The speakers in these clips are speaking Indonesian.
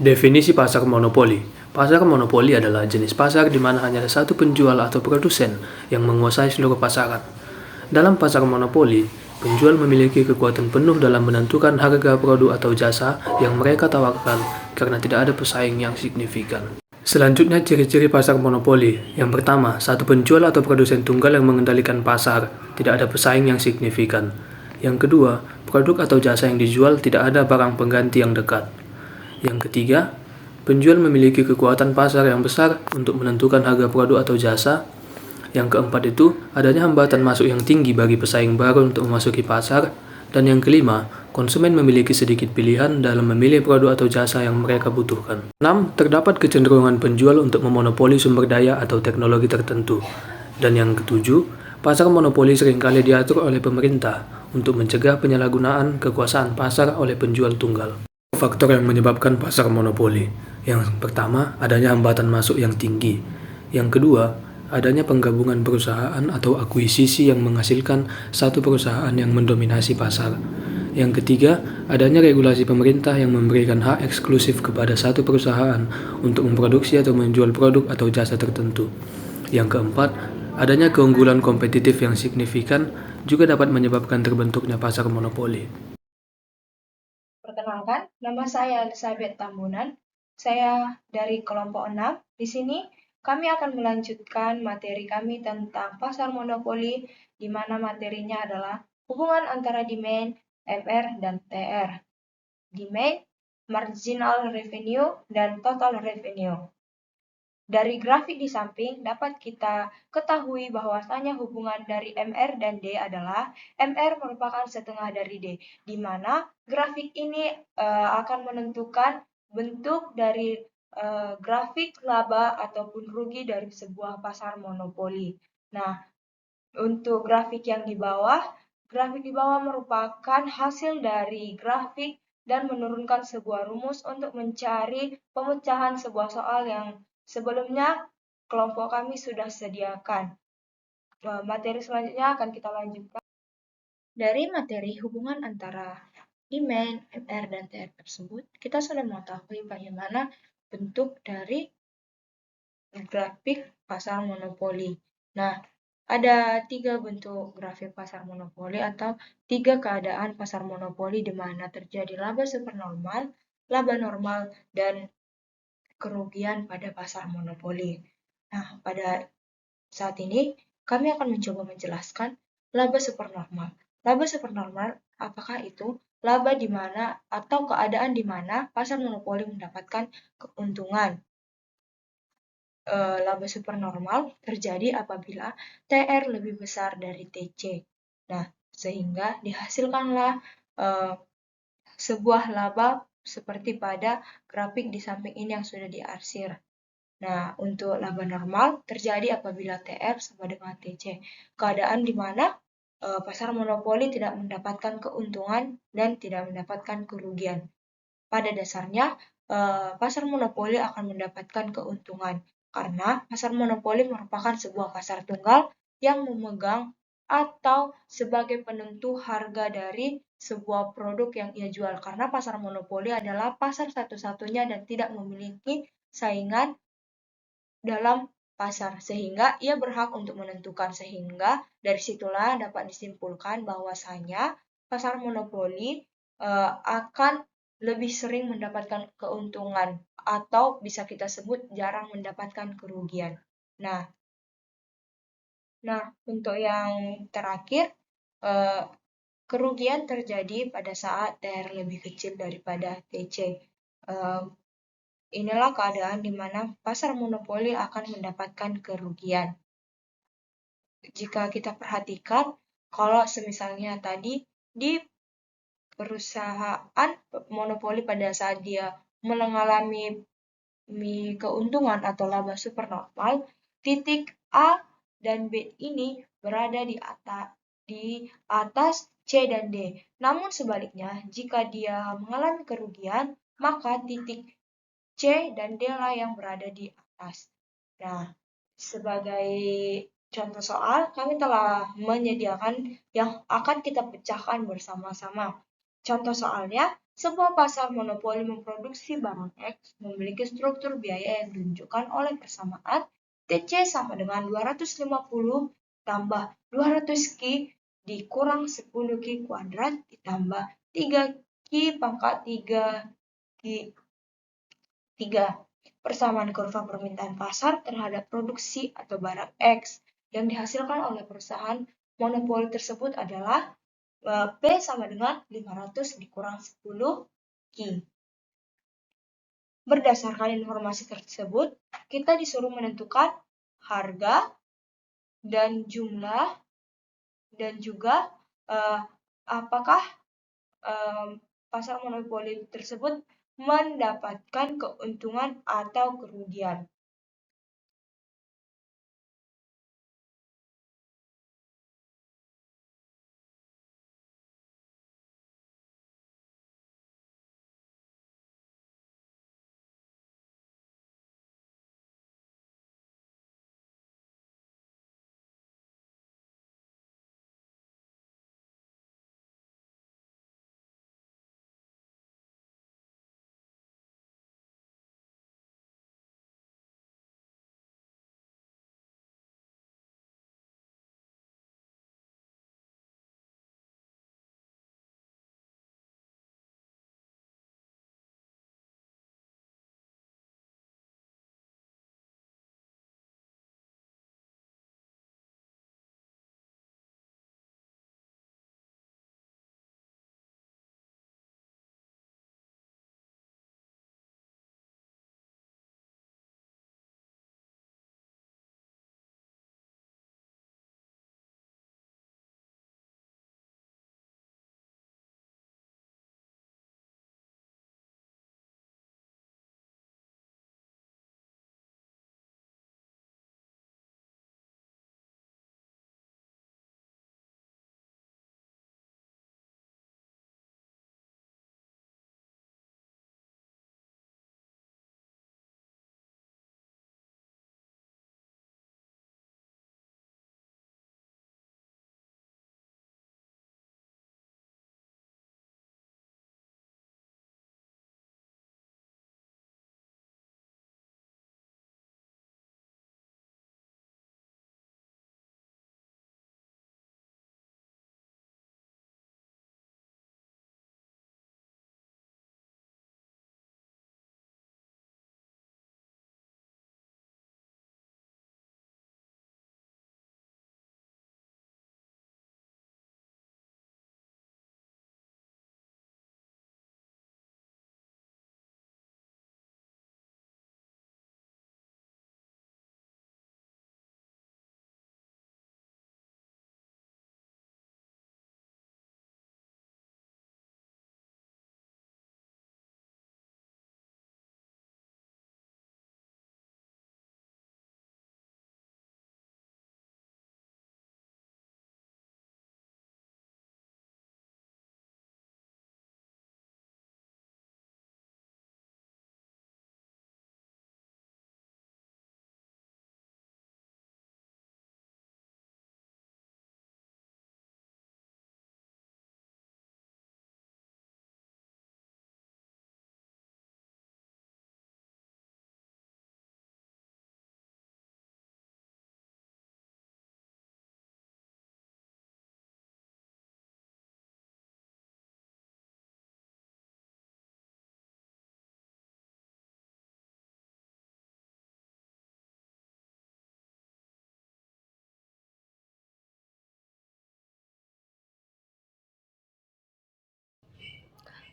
Definisi pasar monopoli. Pasar monopoli adalah jenis pasar di mana hanya ada satu penjual atau produsen yang menguasai seluruh pasaran. Dalam pasar monopoli, penjual memiliki kekuatan penuh dalam menentukan harga produk atau jasa yang mereka tawarkan karena tidak ada pesaing yang signifikan. Selanjutnya, ciri-ciri pasar monopoli. Yang pertama, satu penjual atau produsen tunggal yang mengendalikan pasar, tidak ada pesaing yang signifikan. Yang kedua, produk atau jasa yang dijual tidak ada barang pengganti yang dekat. Yang ketiga, penjual memiliki kekuatan pasar yang besar untuk menentukan harga produk atau jasa. Yang keempat itu, adanya hambatan masuk yang tinggi bagi pesaing baru untuk memasuki pasar. Dan yang kelima, konsumen memiliki sedikit pilihan dalam memilih produk atau jasa yang mereka butuhkan. 6. Terdapat kecenderungan penjual untuk memonopoli sumber daya atau teknologi tertentu. Dan yang ketujuh, pasar monopoli seringkali diatur oleh pemerintah untuk mencegah penyalahgunaan kekuasaan pasar oleh penjual tunggal. Faktor yang menyebabkan pasar monopoli. Yang pertama, adanya hambatan masuk yang tinggi. Yang kedua, adanya penggabungan perusahaan atau akuisisi yang menghasilkan satu perusahaan yang mendominasi pasar. Yang ketiga, adanya regulasi pemerintah yang memberikan hak eksklusif kepada satu perusahaan untuk memproduksi atau menjual produk atau jasa tertentu. Yang keempat, adanya keunggulan kompetitif yang signifikan juga dapat menyebabkan terbentuknya pasar monopoli. Perkenalkan, nama saya Elizabeth Tambunan. Saya dari kelompok 6. Di sini kami akan melanjutkan materi kami tentang pasar monopoli, di mana materinya adalah hubungan antara demand, MR, dan TR. Demand, marginal revenue, dan total revenue. Dari grafik di samping dapat kita ketahui bahwasanya hubungan dari MR dan D adalah MR merupakan setengah dari D, di mana grafik ini akan menentukan bentuk dari grafik laba ataupun rugi dari sebuah pasar monopoli. Nah, untuk grafik di bawah merupakan hasil dari grafik dan menurunkan sebuah rumus untuk mencari pemecahan sebuah soal yang sebelumnya kelompok kami sudah sediakan. Materi selanjutnya akan kita lanjutkan. Dari materi hubungan antara demand, MR, dan TR tersebut, kita sudah mengetahui bagaimana bentuk dari grafik pasar monopoli. Nah, ada 3 bentuk grafik pasar monopoli atau 3 keadaan pasar monopoli di mana terjadi laba supernormal, laba normal, dan kerugian pada pasar monopoli. Nah, pada saat ini kami akan mencoba menjelaskan laba supernormal. Laba supernormal apakah itu? Laba di mana atau keadaan di mana pasar monopoli mendapatkan keuntungan. Laba supernormal terjadi apabila TR lebih besar dari TC. Nah, sehingga dihasilkanlah sebuah laba seperti pada grafik di samping ini yang sudah diarsir. Nah, untuk laba normal terjadi apabila TR sama dengan TC. Keadaan di mana pasar monopoli tidak mendapatkan keuntungan dan tidak mendapatkan kerugian. Pada dasarnya, pasar monopoli akan mendapatkan keuntungan karena pasar monopoli merupakan sebuah pasar tunggal yang memegang atau sebagai penentu harga dari sebuah produk yang ia jual. Karena pasar monopoli adalah pasar satu-satunya dan tidak memiliki saingan dalam pasar, sehingga ia berhak untuk menentukan. Sehingga dari situlah dapat disimpulkan bahwasanya pasar monopoli akan lebih sering mendapatkan keuntungan atau bisa kita sebut jarang mendapatkan kerugian. Nah, untuk yang terakhir, kerugian terjadi pada saat TR lebih kecil daripada TC. Inilah keadaan di mana pasar monopoli akan mendapatkan kerugian. Jika kita perhatikan, kalau semisalnya tadi di perusahaan monopoli pada saat dia mengalami keuntungan atau laba supernormal, titik A dan B ini berada di atas C dan D. Namun sebaliknya, jika dia mengalami kerugian, maka titik C dan D lah yang berada di atas. Nah, sebagai contoh soal, kami telah menyediakan yang akan kita pecahkan bersama-sama. Contoh soalnya, Sebuah pasar monopoli memproduksi barang X memiliki struktur biaya yang ditunjukkan oleh persamaan TC sama dengan 250 tambah 200 Q dikurang 10 Q kuadrat ditambah 3 Q pangkat 3 Q 3. Persamaan kurva permintaan pasar terhadap produksi atau barang X yang dihasilkan oleh perusahaan monopoli tersebut adalah P sama dengan 500 dikurang 10 Q. Berdasarkan informasi tersebut, kita disuruh menentukan harga dan jumlah dan juga apakah pasar monopoli tersebut mendapatkan keuntungan atau kerugian.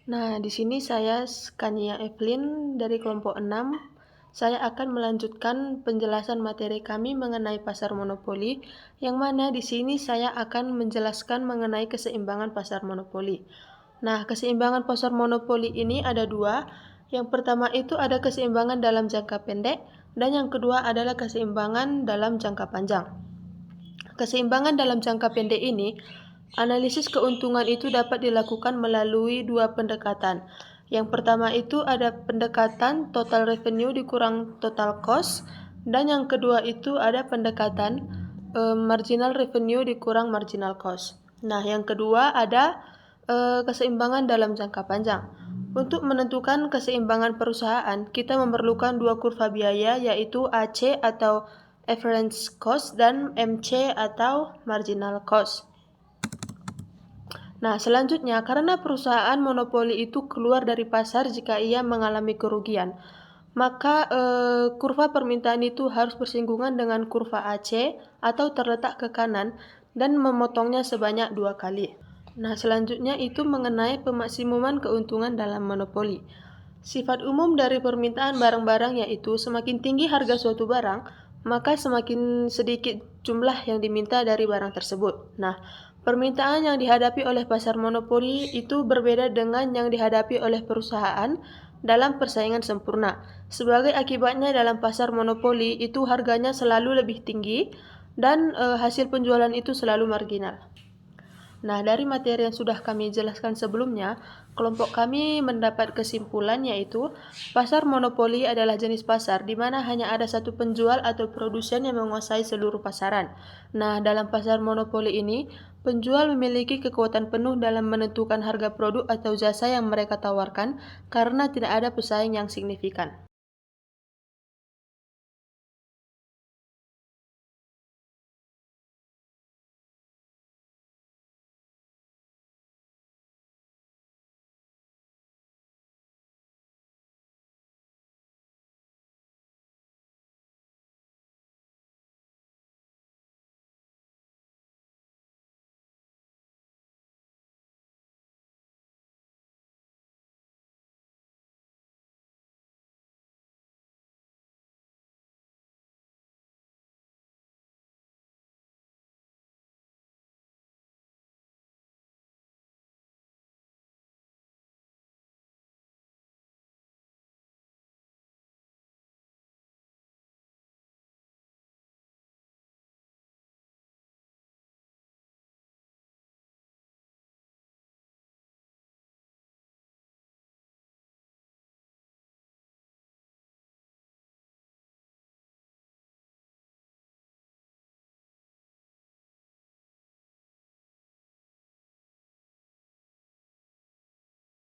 Nah, di sini saya Skania Evelyn dari kelompok 6. Saya akan melanjutkan penjelasan materi kami mengenai pasar monopoli, yang mana di sini saya akan menjelaskan mengenai keseimbangan pasar monopoli. Nah, keseimbangan pasar monopoli ini ada dua. Yang pertama itu ada keseimbangan dalam jangka pendek, dan yang kedua adalah keseimbangan dalam jangka panjang. Keseimbangan dalam jangka pendek ini, analisis keuntungan itu dapat dilakukan melalui dua pendekatan. Yang pertama itu ada pendekatan total revenue dikurang total cost, dan yang kedua itu ada pendekatan marginal revenue dikurang marginal cost. Nah, yang kedua ada keseimbangan dalam jangka panjang. Untuk menentukan keseimbangan perusahaan, kita memerlukan dua kurva biaya, yaitu AC atau Average Cost dan MC atau Marginal Cost. Nah, selanjutnya, karena perusahaan monopoli itu keluar dari pasar jika ia mengalami kerugian, maka kurva permintaan itu harus bersinggungan dengan kurva AC atau terletak ke kanan dan memotongnya sebanyak 2 kali. Nah, selanjutnya itu mengenai pemaksimuman keuntungan dalam monopoli. Sifat umum dari permintaan barang-barang yaitu semakin tinggi harga suatu barang, maka semakin sedikit jumlah yang diminta dari barang tersebut. Nah, permintaan yang dihadapi oleh pasar monopoli itu berbeda dengan yang dihadapi oleh perusahaan dalam persaingan sempurna. Sebagai akibatnya dalam pasar monopoli itu harganya selalu lebih tinggi dan hasil penjualan itu selalu marginal. Nah, dari materi yang sudah kami jelaskan sebelumnya, kelompok kami mendapat kesimpulan yaitu pasar monopoli adalah jenis pasar di mana hanya ada satu penjual atau produsen yang menguasai seluruh pasaran. Nah, dalam pasar monopoli ini, penjual memiliki kekuatan penuh dalam menentukan harga produk atau jasa yang mereka tawarkan karena tidak ada pesaing yang signifikan.